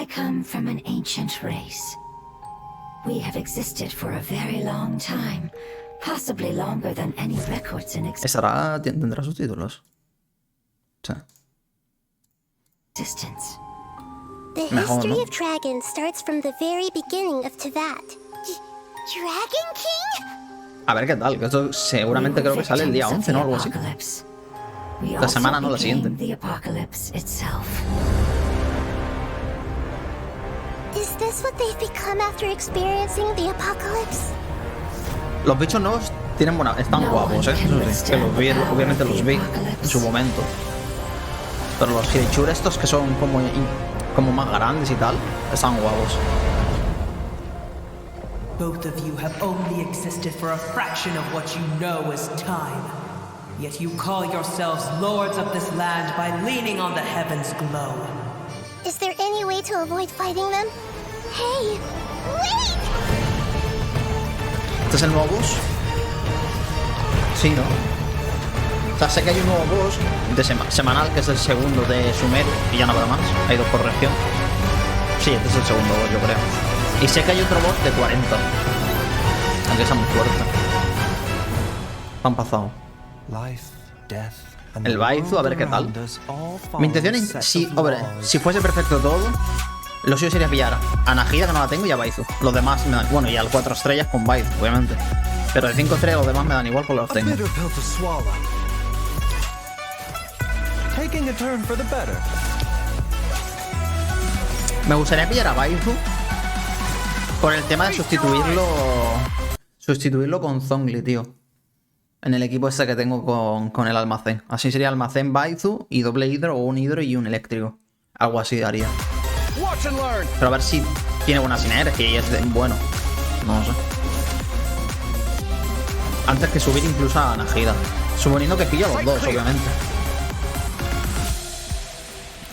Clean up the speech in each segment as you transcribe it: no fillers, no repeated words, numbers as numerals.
I come from an ancient race. We have existed for a very long time, possibly longer than any records in Tendrá sus títulos. Sí. existence. The history of dragons starts from the very beginning of Teyvat. Dragon King? A ver qué tal, que esto seguramente creo que sale el día 11, ¿no? Algo así. La semana, no la siguiente. Is this what they've become after experiencing the apocalypse? Los bichos nuevos están guapos, ¿eh? Eso sí, que los vi, obviamente los vi en su momento. Pero los creatures estos que son como más grandes y tal, están guapos. Both of you have only existed for a fraction of what you know as time. Yet you call yourselves lords of this land by leaning on the heavens' glow. Is there any way to avoid fighting them? Hey, wait! ¿Este es el nuevo boss? Sí, ¿no? O sea, sé que hay un nuevo boss de semanal, que es el segundo de Sumeru, y ya no habrá más. Hay 2 por región. Sí, este es el segundo boss, yo creo. Y sé que hay otro boss de 40. Aunque sea muy fuerte. Han pasado. El Baizu, a ver qué tal. Mi intención es, si fuese perfecto todo, lo suyo sería pillar a Nahida, que no la tengo, y a Baizu. Los demás me dan, bueno, y al 4 estrellas con Baizu, obviamente. Pero de 5 estrellas los demás me dan igual porque los tengo. Me gustaría pillar a Baizu por el tema de sustituirlo con Zhongli, tío. En el equipo ese que tengo con el almacén. Así sería almacén Baizu y doble hidro, o un hidro y un eléctrico. Algo así haría. Pero a ver si tiene buena sinergia y es bueno. No lo sé. Antes que subir incluso a Nahida. Suponiendo que pillo a los dos, obviamente.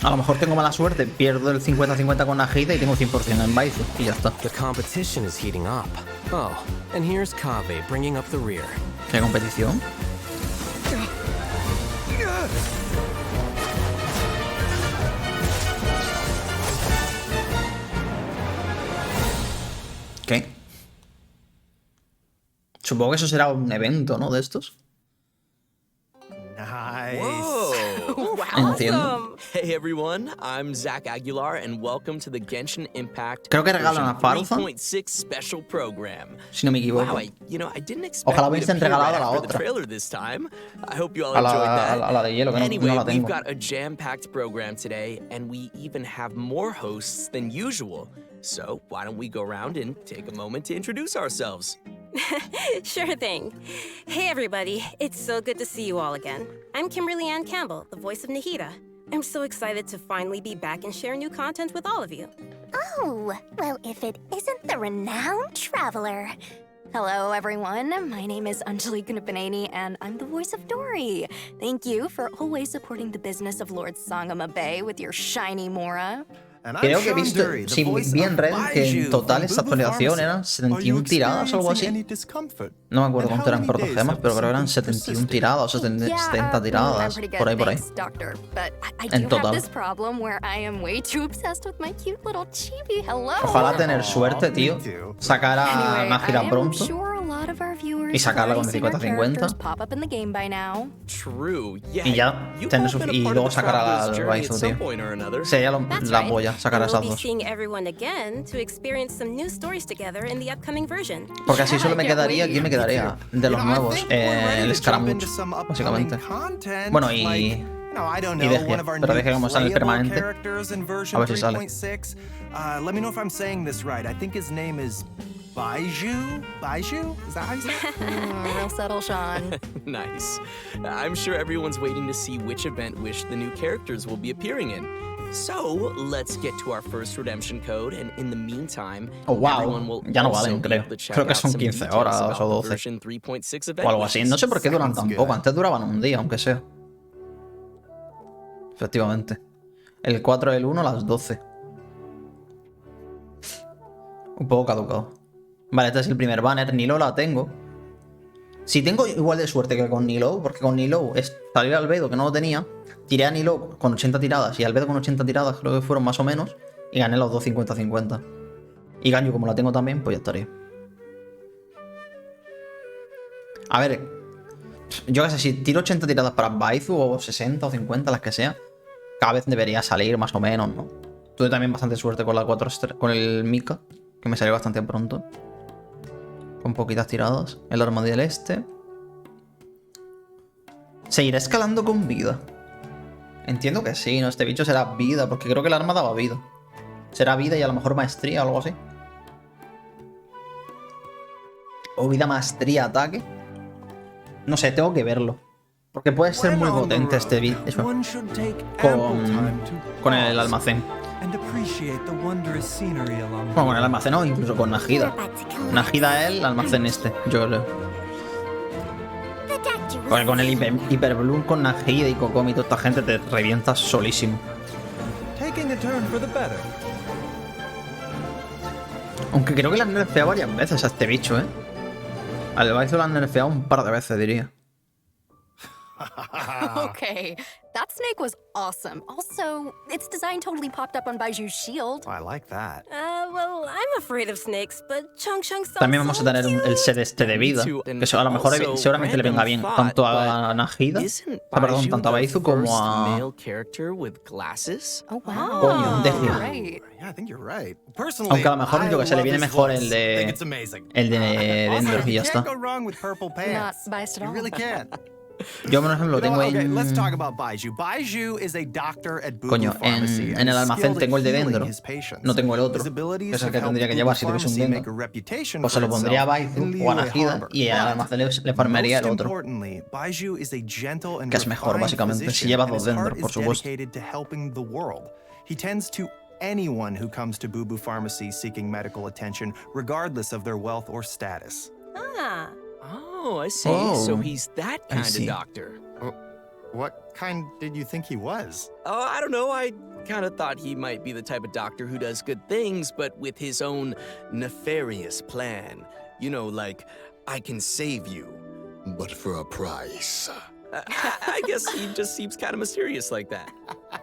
A lo mejor tengo mala suerte, pierdo el 50-50 con Nahida y tengo 100% en Baizu y ya está. The competition is heating up. Oh, and here's Kaveh bringing up the rear. ¿Qué competición? ¿Qué? Supongo que eso será un evento, ¿no? De estos. Whoa! Entiendo. Hey everyone, I'm Zach Aguilar and welcome to the Genshin Impact Creo que regalan a Farza, 3.6 special program. si no me equivoco. Wow, I didn't expect Ojalá me to hubiesen appear regalado right a la after the otra. trailer this time. I hope you all A enjoyed that. la de hielo, que Anyway, no la we've tengo. got a jam-packed program today and we even have more hosts than usual. So, why don't we go around and take a moment to introduce ourselves? Sure thing. Hey everybody, it's so good to see you all again. I'm Kimberly Ann Campbell, the voice of Nahida. I'm so excited to finally be back and share new content with all of you. Oh, well, if it isn't the renowned traveler. Hello, everyone. My name is Anjali Kunapaneni, and I'm the voice of Dory. Thank you for always supporting the business of Lord Sangama Bay with your shiny Mora. Creo que he visto, sí, vi en red que en total esta actualización eran 71 tiradas o algo así. No me acuerdo cuánto eran protogemas, pero creo que eran 71 tiradas o 70 tiradas. Por ahí. En total. Ojalá tener suerte, tío. Sacar a Nahida pronto. Y sacarla con 50-50. Y ya, y luego sacar al Baizu, tío. Sería la polla sacar a esas dos. Porque así solo me quedaría, ¿quién me quedaría? De los nuevos, el Scaramouche, básicamente. Bueno, y Degia, pero Degia como está en el permanente. A ver si sale. Baiju? Is that how you say it? Real subtle, Sean. Nice. I'm sure everyone's waiting to see which event wish the new characters will be appearing in. So, let's get to our first redemption code, and in the meantime, everyone will ya no also valen, be creo. able to check Creo que out son some 15 details horas about o the 12. version 3.6 event O algo así. No sé por qué duran tan poco. Antes duraban un día, aunque sea. Efectivamente. El 4 del 1 a las 12. Un poco caducado. Vale, este es el primer banner. Nilo la tengo. Si tengo igual de suerte que con Nilo, porque con Nilo salió Albedo, que no lo tenía. Tiré a Nilo con 80 tiradas y Albedo con 80 tiradas, creo que fueron más o menos. y gané los dos 50-50. Y Ganyu, como la tengo también, pues ya estaría. A ver, yo qué sé, si tiro 80 tiradas para Baizu, o 60 o 50, las que sea, cada vez debería salir más o menos, ¿no? Tuve también bastante suerte con la 4 con el Mika, que me salió bastante pronto. Con poquitas tiradas. El arma del este. ¿Seguirá escalando con vida? Entiendo que sí, ¿no? Este bicho será vida, porque creo que el arma daba vida. Será vida y a lo mejor maestría o algo así. O vida, maestría, ataque. No sé, tengo que verlo. Porque puede ser muy potente este bicho con el almacén. Bueno, con el almacén o incluso con Nahida. Nahida el almacén este, yo creo. Porque con el Hyperbloom, con Nahida y Kokomi y toda esta gente te revientas solísimo. Aunque creo que la han nerfeado varias veces a este bicho, ¿eh? Al Baizu lo han nerfeado un par de veces, diría. Okay, that snake was awesome. Also, its design totally popped up on Baiju's shield. I like that. Well, I'm afraid of snakes, but Chung sounds También vamos a tener el set este de vida, que eso a lo mejor seguramente le venga bien tanto a Nahida, perdón, tanto a Baizu como a... Oh, wow. Coño, déjalo. Yeah, I think you're right. Personally, Aunque a lo mejor yo que se le viene I love his mejor voice. el Think de... it's amazing. El de Dendros y ya You está. can't go wrong with purple Not pants. biased at You all. really can't. Yo, por ejemplo, lo tengo Okay, let's talk en... about Baizhu. Baizhu is a doctor at Boo Coño, Boo Pharmacy, en el almacén tengo el de Dendro. his patients. No tengo el otro. His abilities Es el have que tendría que helped llevar Boo si Boo tuviese un Pharmacy Dendro. make a reputation Pues se for lo pondría a itself in Baizu o a Liyue Nahida Harbor. y al almacén le farmearía el Most otro. importantly, Baizhu is a gentle and Que es mejor, refined básicamente, si physician, lleva and dos his Dendros, heart por is supuesto. dedicated to helping the world. He tends to anyone who comes to Boo Boo Pharmacy seeking medical attention, regardless of their wealth or status. Ah. Oh, I see. Oh, So he's that I kind of see. doctor. What kind did you think he was? Oh, I don't know. I kind of thought he might be the type of doctor who does good things, but with his own nefarious plan. You know, like, I can save you. But for a price. I guess he just seems kind of mysterious like that.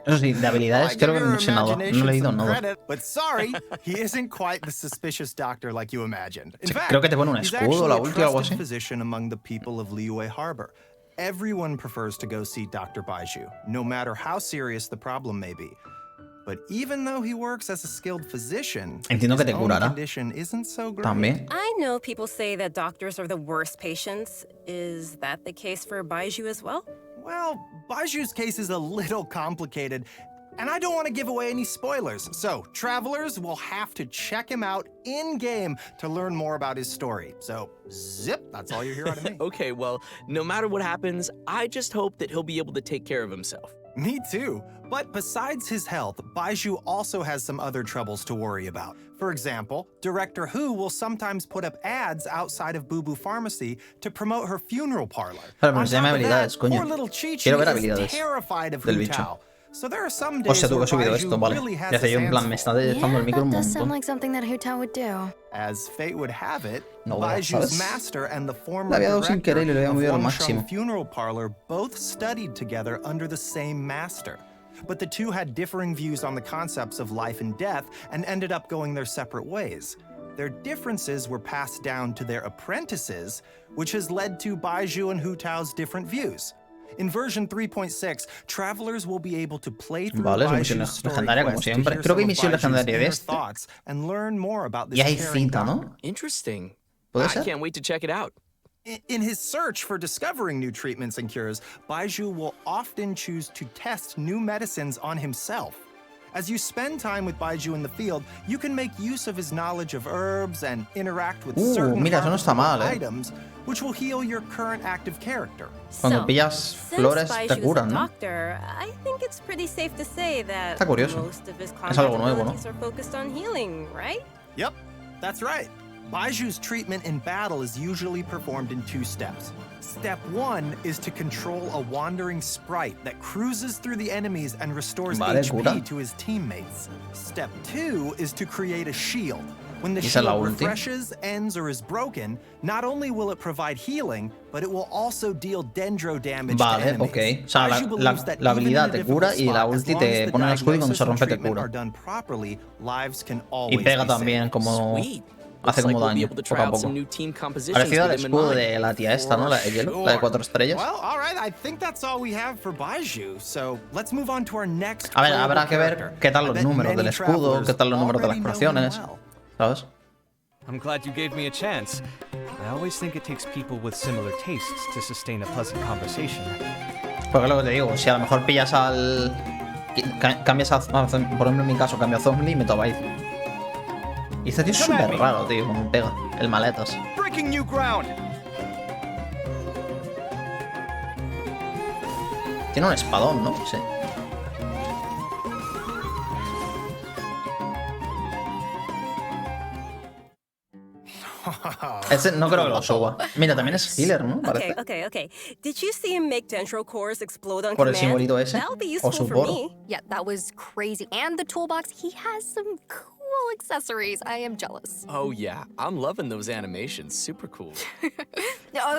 Eso sí, de habilidades creo que no sé nada. No he leído nada. But sorry, he isn't quite the suspicious doctor like you imagined. In fact, Creo que te pone un he's escudo, la actually a ulti o algo trusted así. physician among the people of Liyue Harbor. Everyone prefers to go see Dr. Baizhu, no matter how serious the problem may be. But even though he works as a skilled physician, Entiendo que his te own curará. condition isn't so great. También. I know people say that doctors are the worst patients. Is that the case for Baizhu as well? Well, Baiju's case is a little complicated, and I don't want to give away any spoilers. So, travelers will have to check him out in-game to learn more about his story. So, zip, that's all you hear out of me. Okay, well, no matter what happens, I just hope that he'll be able to take care of himself. Me too. But besides his health, Baizhu also has some other troubles to worry about. For example, Director Hu will sometimes put up ads outside of Boo Boo Pharmacy to promote her funeral parlor. Claro, pero On se llama top of habilidades, that, coño. poor little Chi-Chi Quiero ver is habilidades terrified of del Hu bicho. Tao. So there are some O sea, days tú que where has subido Baizhu esto, vale. really Y has hace his yo en plan, hands me está full. dejando el micro un that does sound montón. like something that Hu Tao would do. As fate would have it, No veas, Baiju's ¿sabes? master and the former La había dado sin director querer y lo había of movido al Wangsheng máximo. Funeral Parlor both studied together under the same master. But the two had differing views on the concepts of life and death and ended up going their separate ways. Their differences were passed down to their apprentices, which has led to Baizhu and Hu Tao's different views. In version 3.6, travelers will be able to play through Vale, es una misión Baiju's story legendaria como quest to siempre. hear Creo que hay some of misión Baiju's legendaria de inner este. thoughts and learn more about this Y hay caring cinta, doctor. ¿no? Interesting. ¿Puede I ser? can't wait to check it out. In his search for discovering new treatments and cures, Baizhu will often choose to test new medicines on himself. As you spend time with Baizhu in the field, you can make use of his knowledge of herbs and interact with certain mira, eso no está mal, items, which will heal your current active character. Cuando So, pillas since flores te Baizhu is a curan, ¿no? doctor, I think it's pretty safe to say that Está curioso. most of his Es algo nuevo, ¿no? abilities are focused on healing, right? Yep, that's right. Baiju's treatment in battle is usually performed in 2 steps. Step 1 is to control a wandering sprite that cruises through the enemies and restores Vale, HP cura. to his teammates. Step 2 is to create a shield, When the Esa es la shield ulti. refreshes, ends, or is broken, not only will it provide healing, but it will also deal dendro damage to Vale, enemies. ok. O sea, Baizu believes that la even habilidad in a te difficult cura y la spot, as ulti long te as the pone el escudo y cuando se diagnosis and rompe te treatment cura. are done properly, lives can Y always pega be también saved. como... Sweet. Hace Looks like como we'll be daño, able to poco try a out poco. some new team compositions Parecido al with him in escudo mind. de la tía esta, ¿no? La de hielo, la de 4 estrellas. Well, all right, I think that's all we have for Baizu. So let's move on to our next. A ver, playable habrá que ver character. qué tal I los bet números many del escudo, travelers qué tal los números de las already know him curaciones, well. ¿sabes? I'm glad you gave me a chance. I always think it takes people with similar tastes to sustain a pleasant conversation. Porque es lo que te digo, si a lo mejor pillas al... Cambias a... Por ejemplo, en mi caso, cambio a Zombie y meto a Baizu. Y este tío es súper raro, tío, como pega. El maletas. Breaking new ground. Tiene un espadón, ¿no? Sí. Ese no creo que lo suba. Mira, también es healer, ¿no? Parece. Okay. Did you see him make dendro cores explode on Por el command? simbolito ese. That'll be O useful su for poro. me. Yeah, that was crazy. And the toolbox, he has some cool accessories. I am jealous. Oh yeah, I'm loving those animations. Super cool.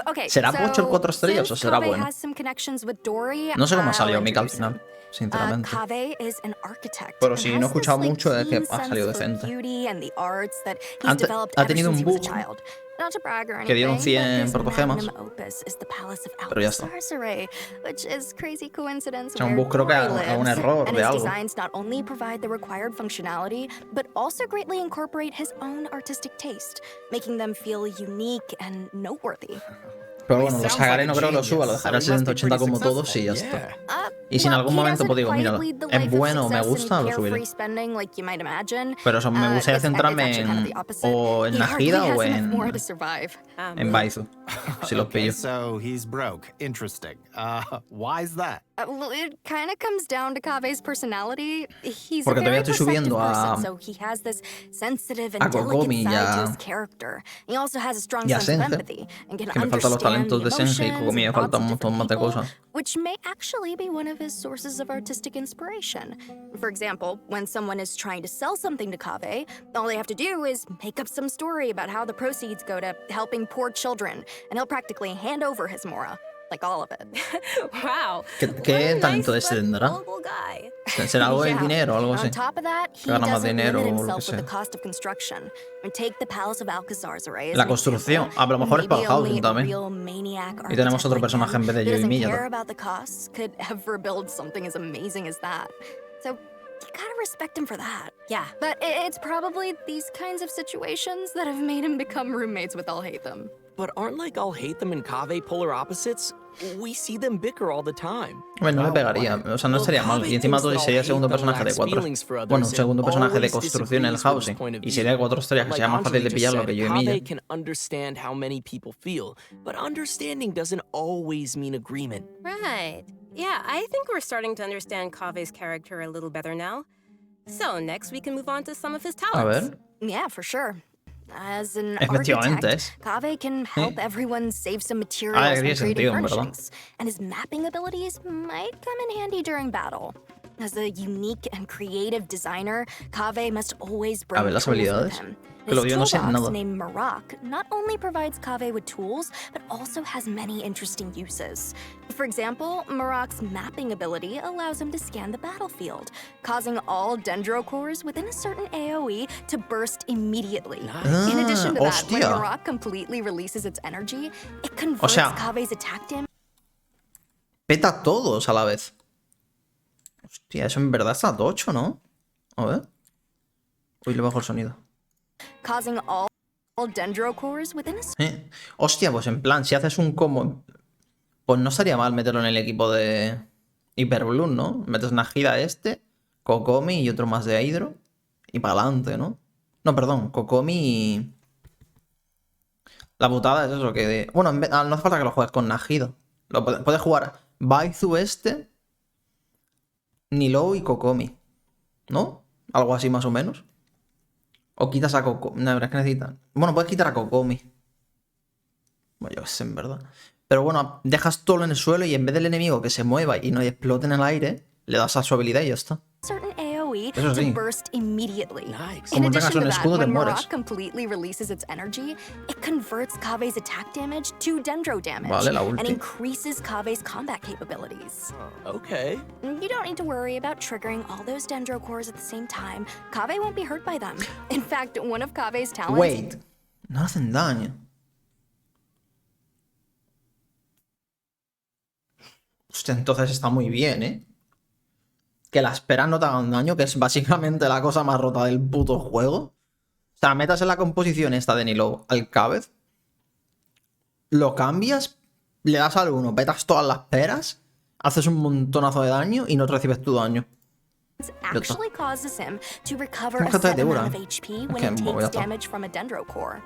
Okay, ¿Será Pocho el 4 estrellas o será Kaveh bueno? has some connections with Dory, No sé cómo ha I'll salido Mika al introduce him. final, sinceramente. Kaveh is an architect. Pero and si has no he escuchado this, mucho es que keen ha salido sense for decente. beauty and the arts that he's developed Ha ever tenido since un he was a bug child. Not to brag or que dieron anything, 100 but his protogemas. magnum opus is the Palace of Pero ya está. Alcazarre, which is crazy coincidence O sea, un where bug creo que Dory a un lives, error and de his algo. designs not only provide the required functionality, but also greatly incorporate his own artistic taste, making them feel unique and noteworthy. Pero bueno, lo sacaré, no creo que lo suba, lo dejaré al 70-80 como todos y ya está. Y si en algún momento pues digo, mira, es bueno, me gusta, lo subiré. Pero eso, me gustaría centrarme en o en Nahida o en Baizu, si los pillo. So he's broke. Interesting. Why is that? Well, it kind of comes down to Kaveh's personality. He's Porque a todavía very estoy subiendo perceptive a... person, so he has this sensitive a and Kokomi delicate y side to a... his character. He also has a strong y a sense of Senge, empathy and can que me faltan los understand talentos de the Senge y emotions Kokomi me and thoughts faltan un of montón más different de people, cosas. which may actually be one of his sources of artistic inspiration. For example, when someone is trying to sell something to Kaveh, all they have to do is make up some story about how the proceeds go to helping poor children, and he'll practically hand over his Mora. Like all of it. Wow. ¿Qué talento de ese tendrá? ¿Será algo del dinero o algo así? On top of that, he Gana más doesn't dinero limit o lo que himself with the sea. cost of construction. And take the Palace of Alcazarre as La an construcción. example. A lo mejor es para Maybe only housing a también. real maniac Y tenemos architect otro like personaje him en vez de who yo y doesn't Milla. care about the costs could ever build something as amazing as that. So you gotta respect him for that. Yeah. But it's probably these kinds of situations that have made him become roommates with Alhaitham. But aren't like Alhaitham and Kaveh polar opposites? We see them bicker all the time. Bueno, no le pegaría, o sea, no estaría mal. Y encima todo sería el segundo personaje de 4. Bueno, segundo personaje de construcción en el housing. Y sería de 4 estrellas, que sería más fácil de pillarlo que yo y Milla. Kaveh can understand how many people feel, but understanding doesn't always mean agreement. Right. Yeah, I think we're starting to understand Kaveh's character a little better now. So next we can move on to some of his talents. A ver. Yeah, for sure. As an Efectivamente architect, Kaveh can help everyone save some materials Ah, when tiene creating sentido, en verdad. furnishings, and his mapping abilities might come in handy during battle. As a unique and creative designer, Kaveh must always bring A ver, las tools with habilidades. him. Que lo His digo, no sé toolbox, nada. named Marak, not only provides Kaveh with tools, but also has many interesting uses. For example, Marak's mapping ability allows him to scan the battlefield, causing all dendro cores within a certain AoE to burst immediately. In addition to that, when hostia. Marak completely releases its energy, it converts sea, Kaveh's attack damage. Peta a todos a la vez. Hostia, eso en verdad está tocho, ¿no? A ver. Uy, le bajo el sonido. Causing all dendro cores within a Hostia, pues en plan, si haces un combo... Pues no estaría mal meterlo en el equipo de Hyperbloom, ¿no? Metes Nahida Kokomi y otro más de Hydro. Y para adelante, ¿no? No, perdón, Kokomi y... La putada es eso, que... Bueno, no hace falta que lo juegues con Nahida. Puedes jugar Baizu Nilou y Kokomi, ¿no? Algo así más o menos. O quitas a Kokomi. No, es que necesitan... Bueno, puedes quitar a Kokomi. Bueno, yo qué sé, en verdad. Pero bueno, dejas todo en el suelo y en vez del enemigo que se mueva y no explote en el aire, le das a su habilidad y ya está. certain AoE AoE Eso to sí. burst immediately. Nice. In Como addition tengas to un that, escudo, te when mueres. Marak completely releases its energy, it converts Kave's attack damage to dendro damage Vale, la and ulti. increases Kave's combat capabilities. Okay. You don't need to worry about triggering all those dendro cores at the same time. Kave won't be hurt by them. In fact, one of Kave's talents... Wait. No hacen daño. Hostia, entonces está muy bien, ¿eh? Que las peras no te hagan daño, que es básicamente la cosa más rota del puto juego. O sea, metas en la composición esta de Nilo al Cavez, lo cambias, le das al uno, petas todas las peras, haces un montonazo de daño y no recibes tu daño. actually causes him to recover ¿Cómo a que te set dura? amount of HP when Ok, it bueno, ya takes está. damage from a dendro core.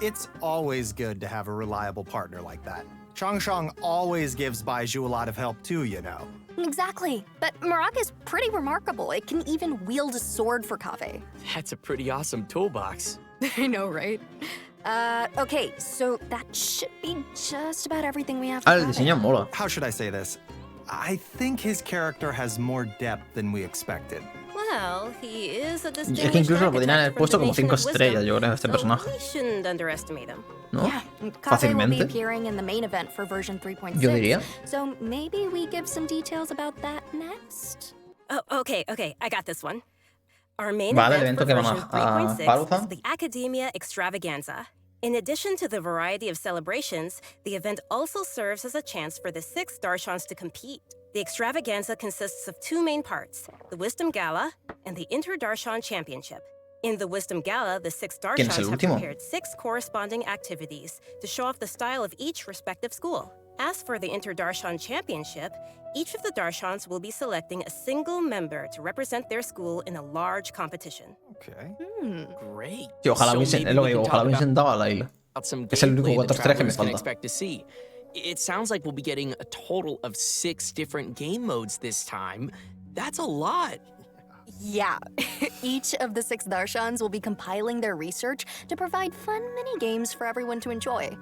It's always good to have a reliable partner like that. Changshang always gives Baizhu a lot of help too, you know. Exactly. But Marak is pretty remarkable. It can even wield a sword for Kave. That's a pretty awesome toolbox. I know, right? Okay, so that should be just about everything we have Ah, for el Kave. diseño mola. How should I say this? I think his character has more depth than we expected. Well, he is a Es que distinguished incluso lo podrían haber architect puesto from como the 5 Nation of estrellas, Wisdom, yo creo, este so personaje. we shouldn't underestimate him. ¿No? Yeah, Kave will be Fácilmente. appearing in the main event for version 3.6. Yo diría. So maybe we give some details about that next? Oh, okay, I got this one. Our main Vale, el event evento for que van version a 3.6 Paluzan. is the Academia Extravaganza. In addition to the variety of celebrations, the event also serves as a chance for the 6 Darshans to compete. The extravaganza consists of 2 main parts, the Wisdom Gala and the Inter-Darshan Championship. In the Wisdom Gala, the 6 ¿Quién es el Darshans have último? prepared 6 corresponding activities to show off the style of each respective school. As for the Inter-Darshan Championship, each of the Darshans will be selecting a single member to represent their school in a large competition. Okay. Great. Sí, ojalá So hubiesen, maybe es lo we que can digo, ojalá talk hubiesen dado a la isla. about some Es el único gameplay that 4-3 que me travelers can falta. expect to see. It sounds like we'll be getting a total of 6 different game modes this time. That's a lot. Yeah. Each of the 6 Darshans will be compiling their research to provide fun mini-games for everyone to enjoy.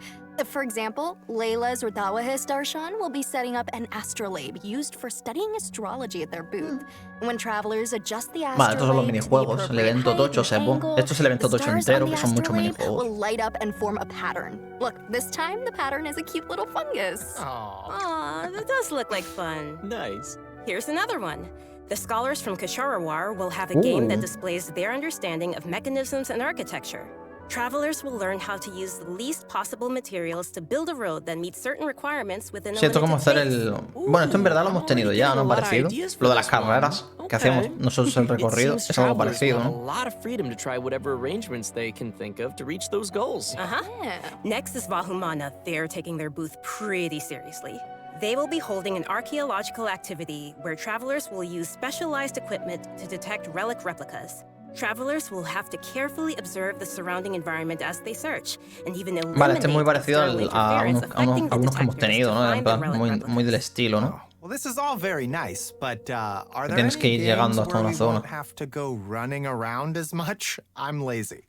For example, Layla's Rudawahis Darshan will be setting up an astrolabe used for studying astrology at their booth. When travelers adjust the Vale, estos son los astrolabe to the minijuegos. El appropriate evento height tocho and se pone. angle, Esto es el evento the tocho stars entero, on que the son muchos astrolabe minijuegos. will light up and form a pattern. Look, this time the pattern is a cute little fungus. Aw, that does look like fun. Nice. Here's another one. The scholars from Kasharawar will have a game that Ooh. displays their understanding of mechanisms and architecture. Travelers will learn how to use the least possible materials to build a road that meets certain requirements within a Sí, esto es como limited hacer space. el... Bueno, esto en verdad lo hemos tenido ya, ¿no? Parecido. Lo de las carreras que hacemos nosotros el recorrido es algo parecido, A ¿no? lot of freedom to try whatever arrangements they can think of to reach those goals. Uh-huh. Yeah. Next is Vahumana. They're taking their booth pretty seriously. They will be holding an archaeological activity where travelers will use specialized equipment to detect relic replicas. Travelers will have to carefully observe the surrounding environment as they search, and even eliminate Vale, este es muy parecido external a interference affecting the algunos que hemos detectors tenido, to ¿no? En find the plan, relic muy, replicas. muy del estilo, ¿no? Well, this is all very nice, but are there Tienes any que ir games llegando hasta where una we zona. won't have to go running around as much? I'm lazy.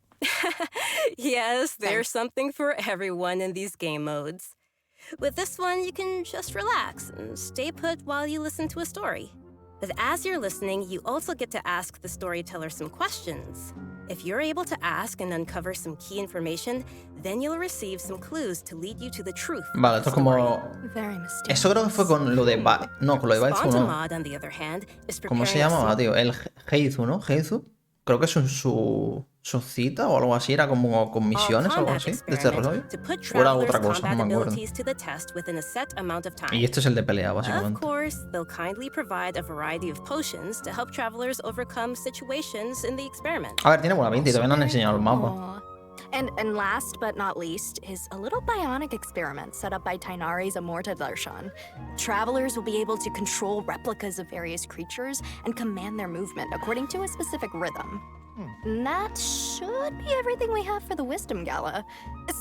Yes, there's something for everyone in these game modes. With this one, you can just relax and stay put while you listen to a story. But as you're listening, you also get to ask the storyteller some questions. If you're able to ask and uncover some key information, then you'll receive some clues to lead you to the truth. Vale, esto es como... Very mysterious. Eso creo que fue con lo de... No, con lo de Baizu, no. Spontamod, on the other hand, is ¿Cómo se preparing a llamaba, tío? El Heizu, ¿no? Heizu. Creo que es su cita o algo así. Era como con misiones o algo así. De este rollo. to put O era travelers' otra cosa, no combat me acuerdo. abilities to the test within a set amount of time. Y este es el de pelea, Of básicamente. course, they'll kindly provide a variety of potions to help travelers overcome situations in the experiment. A ver, tiene buena pinta y todavía no han enseñado el mapa. Aw. And last but not least is a little bionic experiment set up by Tainari's Amorta Darshan. Travelers will be able to control replicas of various creatures and command their movement according to a specific rhythm. And that should be everything we have for the Wisdom Gala.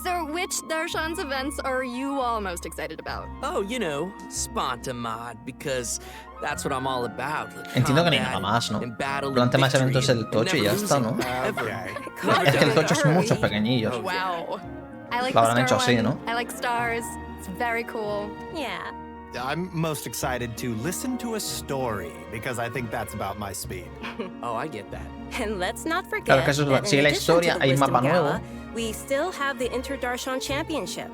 So which Darshan's events are you all most excited about? Oh, you know, Spontamod, because that's what I'm all about. Entiendo que ni nada más, ¿no? En plan, tema de evento es el tocho y ya está, ¿no? Es que el tocho es muchos pequeñillos. Wow. I like Lo the habrán star hecho así, one. ¿no? I like stars. It's very cool. Yeah. I'm most excited to listen to a story, because I think that's about my speed. Oh, I get that. And let's not forget Claro, que eso es that sigue in la addition historia, to the hay Wisdom mapa nuevo. Gala, we still have the Inter-Darshan Championship.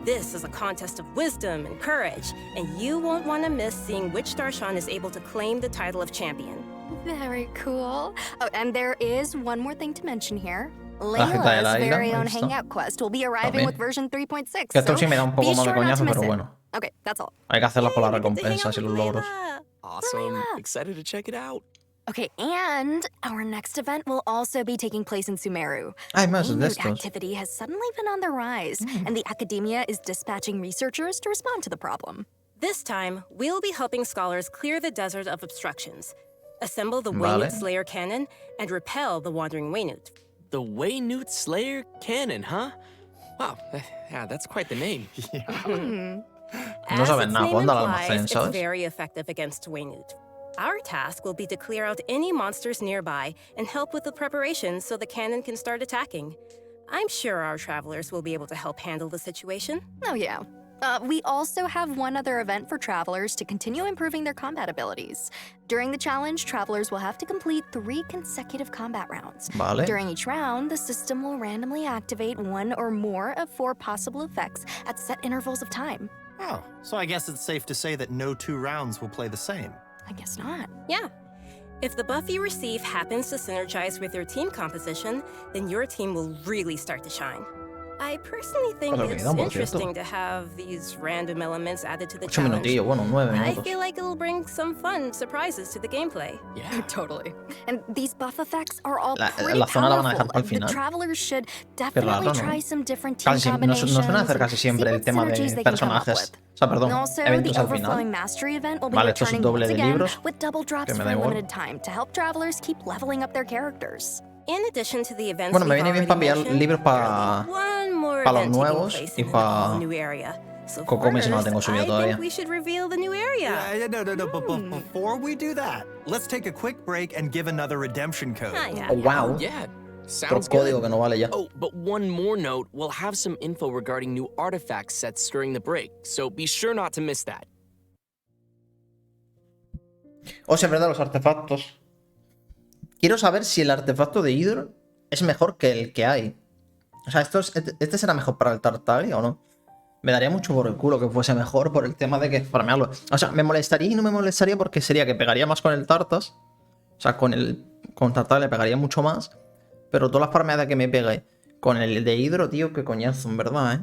This is a contest of wisdom and courage, and you won't want to miss seeing which Darshan is able to claim the title of champion. Very cool. Oh, and there is one more thing to mention here. La Jeta de la Layla's Isla, very ahí own está. Hangout quest will be arriving También. with version 3.6. Que esto so sí me da un poco be más de sure not coñazo, to miss pero it. bueno. Okay, that's all. Hay que hacerlas por las Yay, we get to hang recompensas out y los with logros. Layla. Awesome. Excited to check it out. Okay, and our next event will also be taking place in Sumeru. Hay más de Mood estos. activity has suddenly been on the rise, and the academia is dispatching researchers to respond to the problem. This time, we'll be helping scholars clear the desert of obstructions, assemble the Vale. Waynute Slayer cannon, and repel the wandering Waynute. The Waynute Slayer Cannon, huh? Wow, yeah, that's quite the name. No As saben its nada, name ¿cuándo al implies, almacén, it's sabes? very effective against Waynute. Our task will be to clear out any monsters nearby and help with the preparations so the cannon can start attacking. I'm sure our travelers will be able to help handle the situation. Oh, yeah. We also have one other event for travelers to continue improving their combat abilities. During the challenge, travelers will have to complete 3 consecutive combat rounds. Vale. During each round, the system will randomly activate 1 or more of 4 possible effects at set intervals of time. Oh, so I guess it's safe to say that no 2 rounds will play the same. I guess not. Yeah. If the buff you receive happens to synergize with your team composition, then your team will really start to shine. I personally think Pues lo que it's quedan, por interesting cierto. to have these random elements added to the 8 challenge. minutillos, bueno, 9 I minutos. feel like it'll bring some fun surprises to the gameplay. Yeah. Totally. And these buff effects are all La- pretty la zona la van a dejar powerful. para el The final. travelers should Qué definitely raro, ¿no? try some different team Casi, no combinations. suelen hacer and casi siempre see el what tema synergies de they can come up personajes. with. O sea, perdón, And also, eventos the al Overflowing final. Mastery event will be Vale, esto es returning doble once de again libros, with double drops que me for da a igual. limited time to help travelers keep leveling up their characters. In addition to the events Bueno, me we've viene bien already para pillar mentioned, libros para one more los event taking nuevos place y in an para all-new area. So Kokome si no la tengo first, subida I todavía. think we should reveal the new area. No, but before we do that, let's take a quick break and give another redemption code. Yeah. Oh, wow. Yeah, Otro sounds código good. que no vale ya. Oh, but one more note, we'll have some info regarding new artifact sets during the break, so be sure not to miss that. O sea, es verdad, los artefactos. Quiero saber si el artefacto de Hydro es mejor que el que hay. O sea, ¿este será mejor para el Tartaglia o no? Me daría mucho por el culo que fuese mejor por el tema de que farmearlo. O sea, me molestaría y no me molestaría porque sería que pegaría más con el Tartas. O sea, con Tartaglia pegaría mucho más. Pero todas las farmeadas que me pegue con el de Hydro, tío, qué coñazo, en verdad, ¿eh?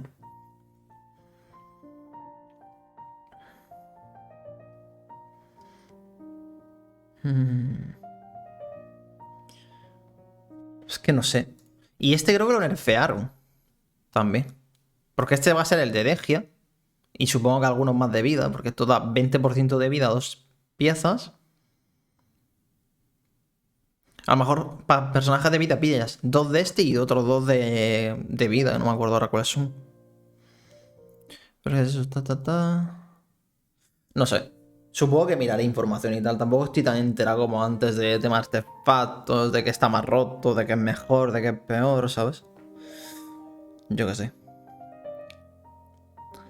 Es que no sé. Y este creo que lo nerfearon. También. Porque este va a ser el de Degia. Y supongo que algunos más de vida. Porque esto da 20% de vida a 2 piezas. A lo mejor para personajes de vida pillas 2 de este y otros 2 de vida. No me acuerdo ahora cuáles son. Pero eso, no sé. Supongo que miraré información y tal. Tampoco estoy tan enterado como antes de temas de artefactos, de que está más roto, de que es mejor, de que es peor, ¿sabes? Yo qué sé.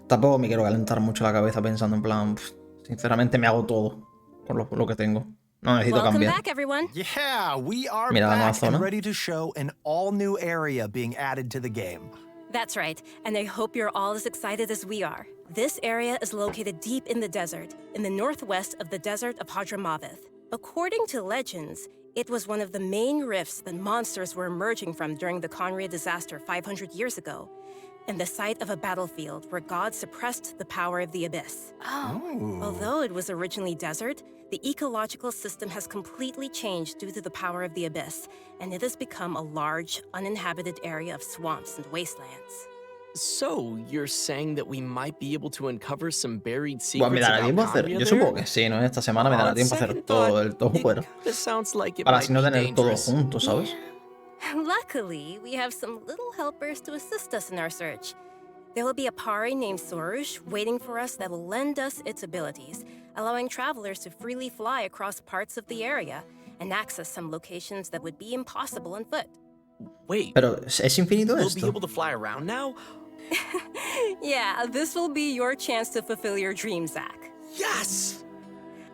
Tampoco me quiero calentar mucho la cabeza pensando en plan... sinceramente me hago todo con lo que tengo. No necesito Welcome cambiar. back, everyone. Yeah, we are Mira la back zona. and ready to show an all-new area being added to the game. That's right, and I hope you're all as excited as we are. This area is located deep in the desert, in the northwest of the desert of Hadramaveth. According to legends, it was one of the main rifts that monsters were emerging from during the Conria disaster 500 years ago, and the site of a battlefield where God suppressed the power of the abyss. Although it was originally desert, the ecological system has completely changed due to the power of the abyss, and it has become a large, uninhabited area of swamps and wastelands. So, you're saying that we might be able to uncover some buried Bueno, me secrets dará about tiempo a hacer. Conria Yo there? supongo que sí, ¿no? Esta semana me dará On tiempo a hacer second todo thought, el todo it kinda sounds like it para might así no be tener todo dangerous. junto, ¿sabes? Luckily, we have some little helpers to assist us in our search. There will be a Pari named Sorush waiting for us that will lend us its abilities, allowing travelers to freely fly across parts of the area and access some locations that would be impossible on foot. Wait, Pero, ¿es infinito we'll be esto? able to fly around now? Yeah, this will be your chance to fulfill your dream, Zack. Yes!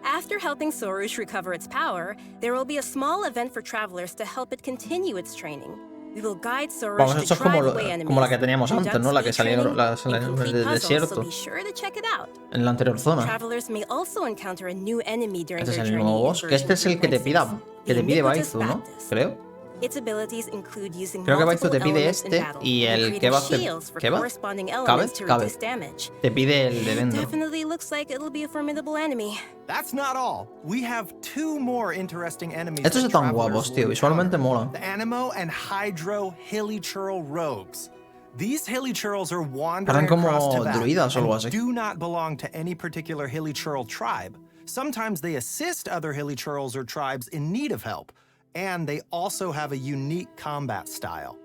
After helping Sorush recover its power, there will be a small event for travelers to help it continue its training. We will guide Sorush Vamos, to esto es drive away enemies. como la que teníamos antes, ¿no? La que salía en el desierto. So be sure to check it out. En la anterior zona. Travelers may also encounter a new enemy during Este es their el journey nuevo in boss. Que este es el que te pide Baizu, ¿no? Creo. Its abilities include using Creo que Baizu multiple te pide elements in este battle y and el creating que va a hacer. shields for ¿Qué va? corresponding ¿Cabe? elements to Cabe. reduce damage. Te pide el de It dentro. definitely looks like it'll be a formidable enemy. That's not all. We have 2 more interesting enemies. Estos that están travelers guapos, will tío. Visualmente encounter. molan. The Animo and Hydro Hilichurl rogues. These Hilichurls are wandering Eran como across Teyvat druidas o algo and así. do not belong to any particular Hilichurl tribe. Sometimes they assist other Hilichurls or tribes in need of help, and they also have a unique combat style.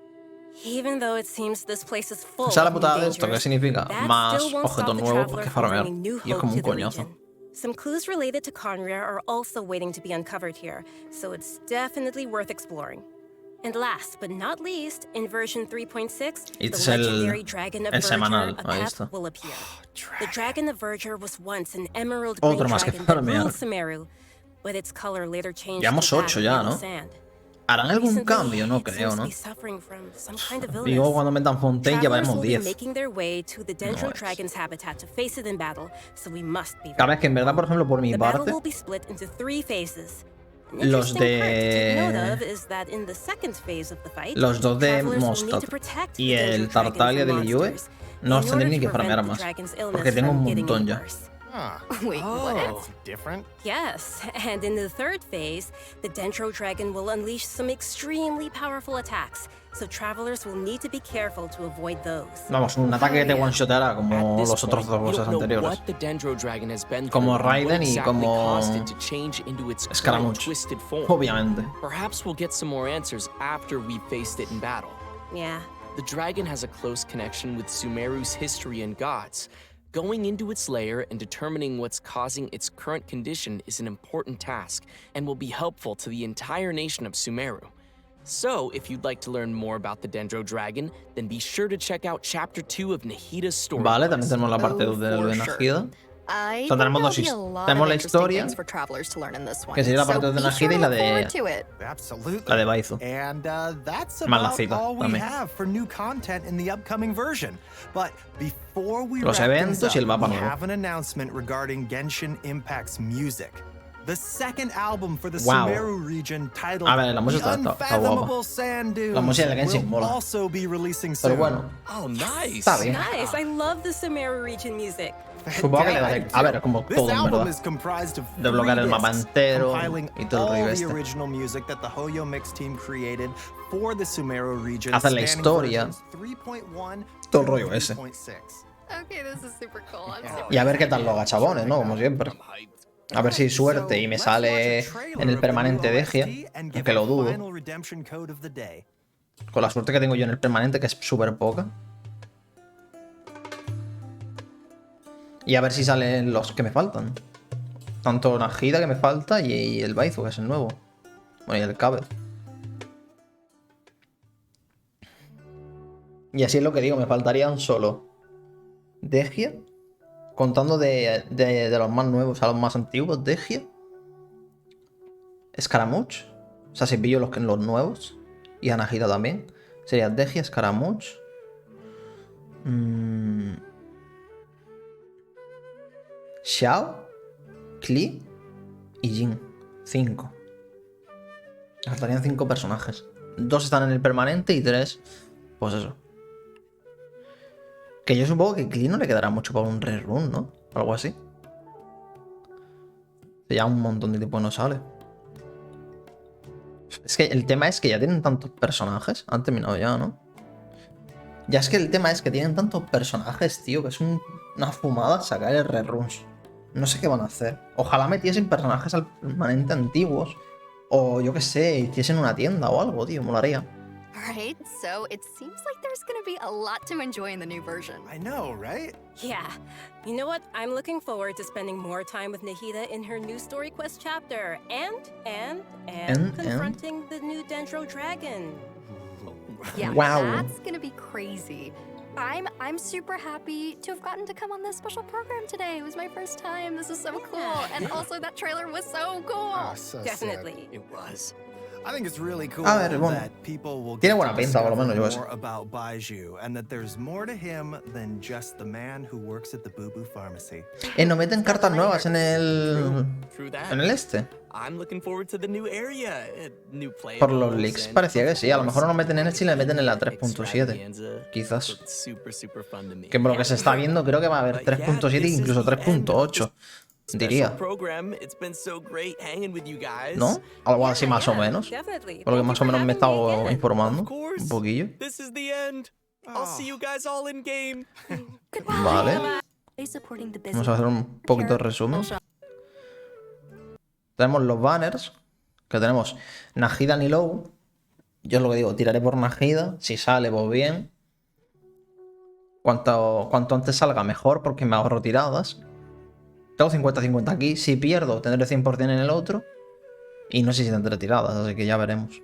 Even though it seems this place is full ¿Sabes la of new putada de esto? ¿Qué dangers, significa? that Más still won't stop objetos the nuevos traveler que from farmear. bringing new Y es hope como un to the coñazo. region. Some clues related to Conria are also waiting to be uncovered here, so it's definitely worth exploring. And last but not least, in version 3.6, Y the este es el legendary dragon of semanal. Verdure, Ahí a está. pet, will appear. The dragon of Verdure was once an emerald green Otro más que dragon that farmear. ruled Sumeru, but its color later changed Llevamos to that 8 of ya, yellow ¿no? sand. ¿Harán algún Recently, cambio? No it creo, seems to ¿no? be suffering from some kind of illness. Digo, cuando metan Fontaine ya Travelers veremos will be 10. making their way to the Dendro No es. Dragon's habitat to face it in battle, so we must be Cada vez que en verdad, por ejemplo, por mi The battle parte, will be split into 3 phases. An Los interesting part to take de- note of is that in the second phase of the fight, los dos de travelers will need Mostad to protect y the Dendro el Dragon Tartaglia from del Yue monsters no os in tendré order ni que to prevent farmear the más. dragon's illness Porque tengo un from getting montón any ya. worse. Wait, what? Different? Yes, and in the third phase, the Dendro Dragon will unleash some extremely powerful attacks, so travelers will need to be careful to avoid those. Vamos, un ataque que te one-shoteará como At this los otros point, dos you bosses don't know anteriores. what the Dendro Dragon has been Como through and what Raiden y exactly como caused it to change into its current Scaramouche. twisted form. Obviamente. Perhaps we'll get some more answers after we've faced it in battle. Yeah. The dragon has a close connection with Sumeru's history and gods. Going into its lair and determining what's causing its current condition is an important task and will be helpful to the entire nation of Sumeru. So, if you'd like to learn more about the Dendro Dragon, then be sure to check out Chapter 2 of Nahida's story. Vale, también tenemos la parte de Nahida. I O sea, tenemos think dos there'll be a lot tenemos of la interesting historia, things for travelers to learn in this one. que sería la parte So de be Nahida sure y to la look de forward to it. Absolutely. la de Baizu. And that's Más la about cita all we también. have for new content in the upcoming version. But before we Los wrap eventos things y el up, mapa we nuevo. have an announcement regarding Genshin Impact's music. The second album for the Wow. Sumeru region, titled A ver, la música The está guapa. Unfathomable Sand Dunes, La música de Genshin will mola. also be releasing soon. Pero bueno, Oh, nice. está bien. Nice. I love the Sumeru region music. Supongo que le daré. A ver, como This todo, en album verdad. is comprised of Desbloquear 3 el mapa discs, entero compiling y todo el rollo all the este. original music that the Hoyo Mix team created for the Sumeru region, Hacer la spanning historia. versions 3.1 Todo el to rollo ese. 3.6. Okay, this is super cool. I'm super Y a ver qué tal los gachabones, ¿no? Como siempre. A ver si hay suerte y me sale en el permanente de Egia, aunque lo dudo. Con la suerte que tengo yo en el permanente, que es súper poca. Y a ver si salen los que me faltan. Tanto Nahida que me falta y el Baizu, que es el nuevo. Bueno, y el Cabe. Y así es lo que digo, me faltarían solo Degia, contando de los más nuevos a los más antiguos, Degia, Scaramouche, o sea, si pillo los nuevos, y a Nahida también, sería Degia, Scaramouche, Xiao, Klee y Jin. 5. Me faltarían 5 personajes. 2 están en el permanente y 3, pues eso. Que yo supongo que Klee no le quedará mucho para un rerun, ¿no? Algo así. Ya un montón de tiempo no sale. Es que el tema es que ya tienen tantos personajes. Han terminado ya, ¿no? Ya es que el tema es que tienen tantos personajes, tío, que es una fumada sacar el reruns. No sé qué van a hacer. Ojalá metiesen personajes al permanente antiguos. O yo qué sé, hiciesen una tienda o algo, tío. Molaría. Alright, so it seems like there's gonna be a lot to enjoy in the new version. I know, right? Yeah. You know what? I'm looking forward to spending more time with Nahida in her new story quest chapter. And confronting the new Dendro Dragon. Yeah, Wow. that's gonna be crazy. I'm super happy to have gotten to come on this special program today. It was my first time. This is so cool. And also that trailer was so cool. Definitely. It was. I think it's really cool A ver, bueno. that people will Tiene get buena to pinta, por lo menos, yo qué sé. discover more about Baiju and that there's more to him than just the man who works at the Boo Boo Pharmacy. Nos meten cartas nuevas en el... True that. En el este. I'm looking forward to the new area, new play. Por los leaks parecía que sí. A lo mejor no nos meten en este y le meten en la 3.7. Quizás. Que por lo que se está viendo creo que va a haber 3.7 e incluso 3.8. Diría. ¿No? Algo así más o menos. Por lo que más o menos me he estado informando. Un poquillo. Vale. Vamos a hacer un poquito de resumen. Tenemos los banners. Que tenemos Najida ni Low. Yo es lo que digo, tiraré por Najida. Si sale, pues bien. Cuanto antes salga, mejor, porque me ahorro tiradas. Tengo 50-50 aquí. Si pierdo, tendré 100% en el otro. Y no sé si tendré tiradas, así que ya veremos.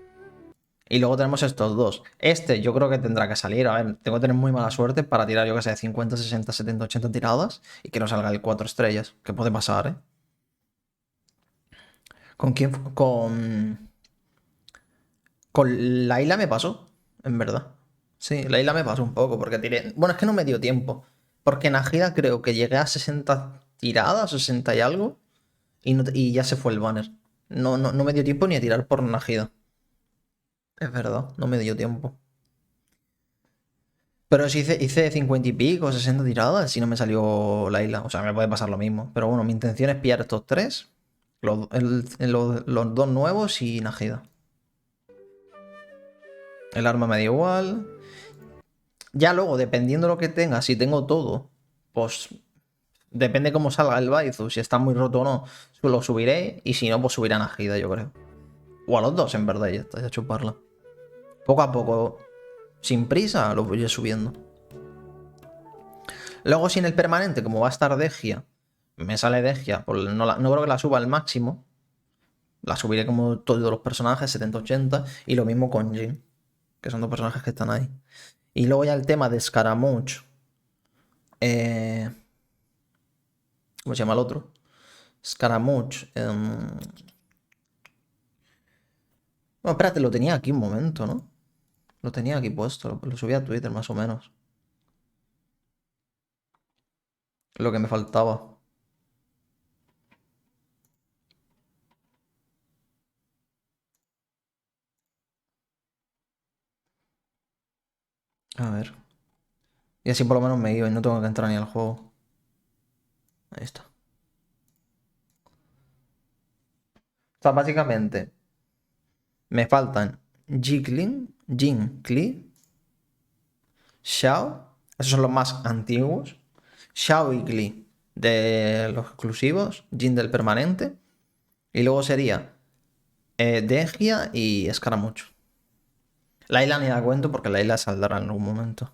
Y luego tenemos estos dos. Este yo creo que tendrá que salir. A ver, tengo que tener muy mala suerte para tirar, yo que sé, 50, 60, 70, 80 tiradas. Y que no salga el 4 estrellas. Que puede pasar, ¿eh? ¿Con quién? Con Layla me pasó, en verdad. Sí, Layla me pasó un poco porque tiré... Bueno, es que no me dio tiempo. Porque en Najida creo que llegué a 60 tiradas, 60 y algo. Y ya se fue el banner. No me dio tiempo ni a tirar por Najida. Es verdad, no me dio tiempo. Pero si hice 50 y pico, 60 tiradas y no me salió Layla. O sea, me puede pasar lo mismo. Pero bueno, mi intención es pillar estos tres. Los dos nuevos y Najida. El arma me da igual. Ya luego, dependiendo de lo que tenga, si tengo todo, pues depende cómo salga el Baizu. Si está muy roto o no, lo subiré. Y si no, pues subiré a Najida, yo creo. O a los dos, en verdad, ya está, ya chuparla. Poco a poco, sin prisa, lo voy subiendo. Luego, sin el permanente, como va a estar Degia, me sale Degia, pues no creo que la suba al máximo. La subiré como todos los personajes, 70-80. Y lo mismo con Jin, que son dos personajes que están ahí. Y luego ya el tema de Scaramouche. ¿Cómo se llama el otro? Scaramouche. No, espérate, lo tenía aquí un momento, ¿no? Lo tenía aquí puesto. Lo subí a Twitter más o menos. Lo que me faltaba. A ver. Y así por lo menos me iba y no tengo que entrar ni al juego. Ahí está. O sea, básicamente me faltan Jiggling, Jin, Klee, Xiao. Esos son los más antiguos. Xiao y Klee de los exclusivos. Jin del permanente. Y luego sería Degia y Scaramouche. Layla ni la cuento porque Layla saldrá en algún momento.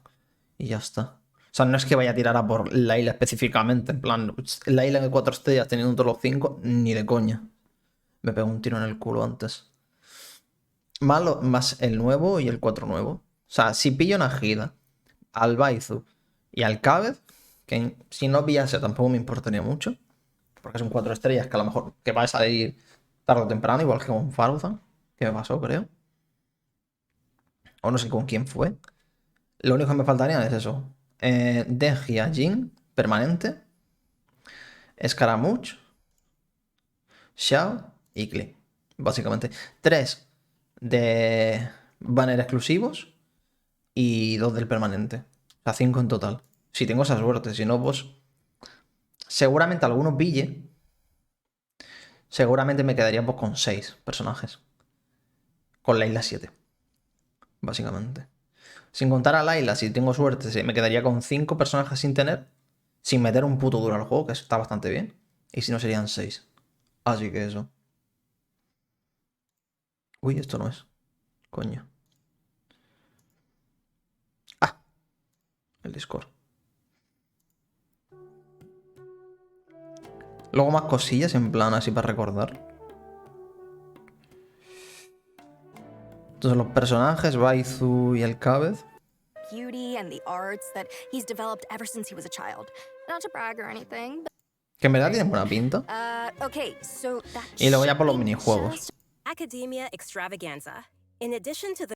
Y ya está. O sea, no es que vaya a tirar a por Layla específicamente. En plan, Layla en 4 estrellas teniendo todos los 5, ni de coña. Me pegó un tiro en el culo antes. Más el nuevo y el 4 nuevo. O sea, si pillo Najida, al Baizu y al Cabez, que si no pillase tampoco me importaría mucho. Porque son 4 estrellas que a lo mejor que va a salir tarde o temprano, igual que con Faruzan, que me pasó, creo. O no sé con quién fue. Lo único que me faltaría es eso. Degia, Jin, permanente. Scaramouche. Xiao y Klee. Básicamente. 3 de banner exclusivos. Y 2 del permanente. O sea, 5 en total. Si tengo esa suerte. Si no, pues... Seguramente algunos pille. Seguramente me quedaría pues con 6 personajes. Con Layla 7. Básicamente. Sin contar a Layla, si tengo suerte, me quedaría con 5 personajes sin tener. Sin meter un puto duro al juego, que está bastante bien. Y si no, serían 6. Así que eso. Uy, esto no es. Coño. Ah. El Discord. Luego más cosillas en plan así para recordar. Entonces los personajes, Baizu y el Cabez. beauty and the arts that he's developed ever since he was a child. Not to brag or anything, but... Que en verdad tiene buena pinta. Okay, so that Y luego ya por los minijuegos. Academia Extravaganza. In addition to the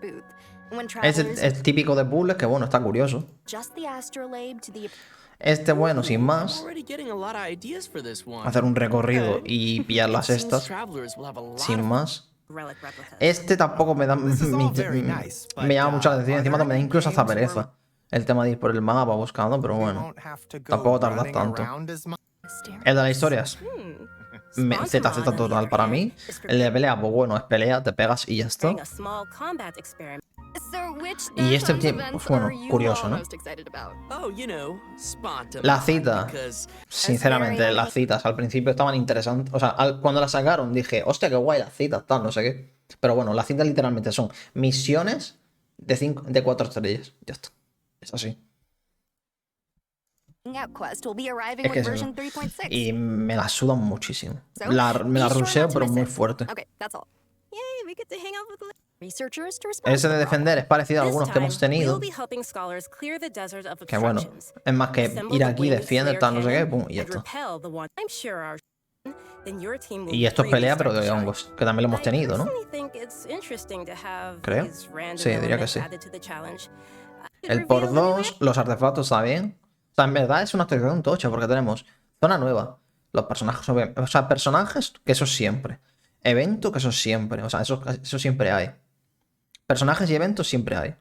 booth. When Es travelers el típico de puzzles que, bueno, está curioso. just the astrolabe to the Este, bueno, sin más, Already getting a lot of ideas for this one. hacer un recorrido y pillar las It seems estas, travelers will have a lot sin of más. relic replicas. Este tampoco me da... This is all very nice, but, me llama mucho la atención. are Encima there me da any incluso hasta games where pereza el tema de ir por el mapa buscando, pero we bueno. won't have to go Tampoco tardas running tanto. around as much? El de las historias, ZZ total para mí. El de pelea, pues bueno, es pelea, te pegas y ya está. During a small combat experiment. So which Y este Dashons tiempo, events bueno, are you curioso, all ¿no? most excited about? Oh, you know, Sponta. La cita, Because sinceramente, las citas al principio estaban interesantes. O sea, cuando las sacaron dije, hostia, qué guay las citas, tal, no sé qué. Pero bueno, las citas literalmente son misiones de 4 estrellas. Ya está. Es así. Hangout Quest will be arriving Es que with es eso. version 3.6. Y me la sudan muchísimo. So, Me la be sure ruseo, not to pero miss muy it. fuerte. Okay, that's all. Yay, we get to hang out with the Researchers to respond Ese to de the defender es parecido a This algunos que time, hemos tenido. we'll be helping scholars clear the desert of Que bueno, obstructions. es más que Assemble ir the aquí, winged defiende, Slayer tal, no sé qué, cannon pum, y ya and está. repel the one. I'm sure our then your team will Y esto es really pelea, pero start de to shine. hongos, que también lo hemos I tenido, ¿no? personally think it's interesting to have Creo. these random Sí, diría que elements sí. added to the challenge. El por 2, los artefactos está bien. O sea, en verdad es una actualización tocha, porque tenemos zona nueva, los personajes, o sea, personajes, que eso siempre. Evento, que eso siempre. O sea, eso siempre hay. Personajes y eventos siempre hay. O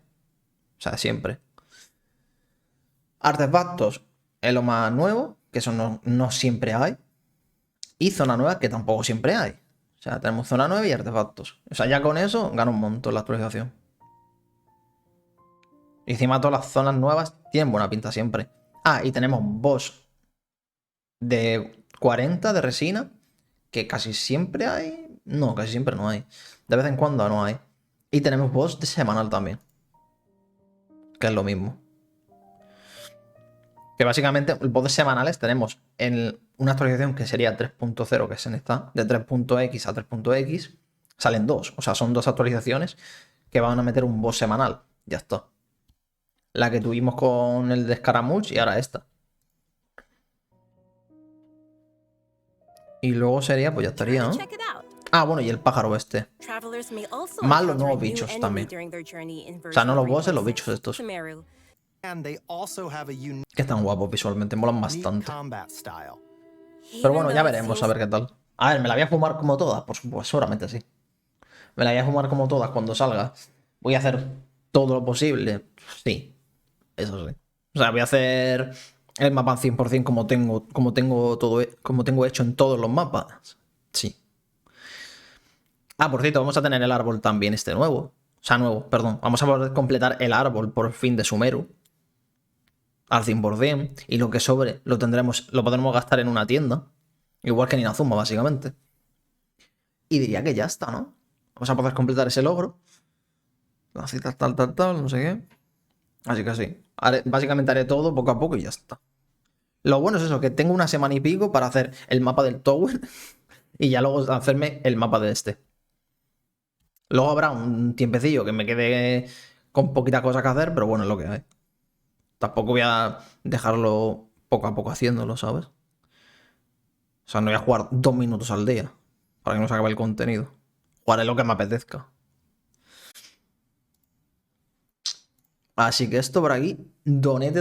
sea, siempre. Artefactos es lo más nuevo, que eso no siempre hay. Y zona nueva, que tampoco siempre hay. O sea, tenemos zona nueva y artefactos. O sea, ya con eso gana un montón la actualización. Y encima todas las zonas nuevas tienen buena pinta siempre. Ah, y tenemos boss de 40 de resina, que casi siempre hay. No, casi siempre no hay. De vez en cuando no hay. Y tenemos boss de semanal también. Que es lo mismo. Que básicamente el boss de semanales tenemos en una actualización que sería 3.0, que es en esta, de 3.x a 3.x, salen dos. O sea, son dos actualizaciones que van a meter un boss semanal. Ya está. La que tuvimos con el de Scaramouche y ahora esta. Y luego sería, pues ya estaría, ¿no? Ah, bueno, y el pájaro este. Más los nuevos bichos también. O sea, no los bosses, los bichos estos. Que están guapos visualmente, molan bastante. Pero bueno, ya veremos a ver qué tal. A ver, me la voy a fumar como todas, por supuesto, seguramente sí. Me la voy a fumar como todas cuando salga. Voy a hacer todo lo posible. Sí, eso sí. O sea, voy a hacer el mapa 100% como tengo hecho en todos los mapas. Sí. Ah, por cierto, vamos a tener el árbol también este nuevo. O sea, nuevo, perdón. Vamos a poder completar el árbol por fin de Sumeru. Al 100%. Y lo que sobre lo podremos gastar en una tienda. Igual que en Inazuma, básicamente. Y diría que ya está, ¿no? Vamos a poder completar ese logro. Las citas tal, no sé qué. Así que sí. Básicamente haré todo poco a poco y ya está. Lo bueno es eso, que tengo una semana y pico para hacer el mapa del Tower. Y ya luego hacerme el mapa de este. Luego habrá un tiempecillo que me quede con poquita cosa que hacer, pero bueno, es lo que hay. Tampoco voy a dejarlo poco a poco haciéndolo, ¿sabes? O sea, no voy a jugar 2 minutos al día para que no se acabe el contenido. Jugaré lo que me apetezca. Así que esto por aquí, donete.